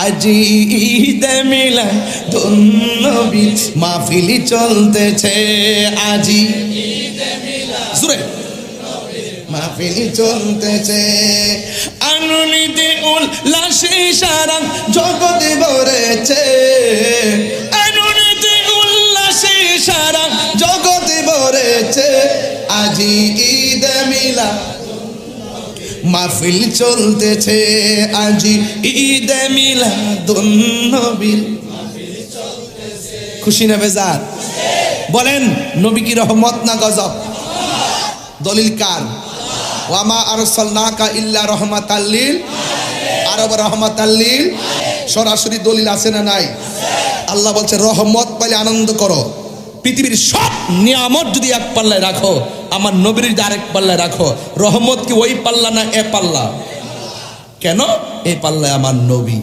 আজি ঈদে মিলাদুন নবী মাহফিল চলতেছে আজি ঈদে মিলাদ জোরে মাহফিল চলতেছে আনন্দে উল্লাসে সারা জগৎ ভরেছে আনন্দে উল্লাসে সারা জগৎ ভরেছে আজি ঈদে মিলাদ মাহফিল চলতেছে আজি ঈদে মিলাদুন নবী খুশি না বেজার বলেন নবী কি রহমত না গজব দলিল কার ওয়ামা আরসালনাকা ইল্লা রাহমাতাল লিল আরব রাহমাতাল লিল সরাসরি দলিল আছে না নাই আল্লাহ বলছে রহমত পাইলে আনন্দ করো পৃথিবীর সব নিয়ামত যদি এক পাল্লায় রাখো আমার নবীর আরেক পাল্লায় রাখো রহমত কি ওই পাল্লা না এ পাল্লা কেন এই পাল্লায় আমার নবী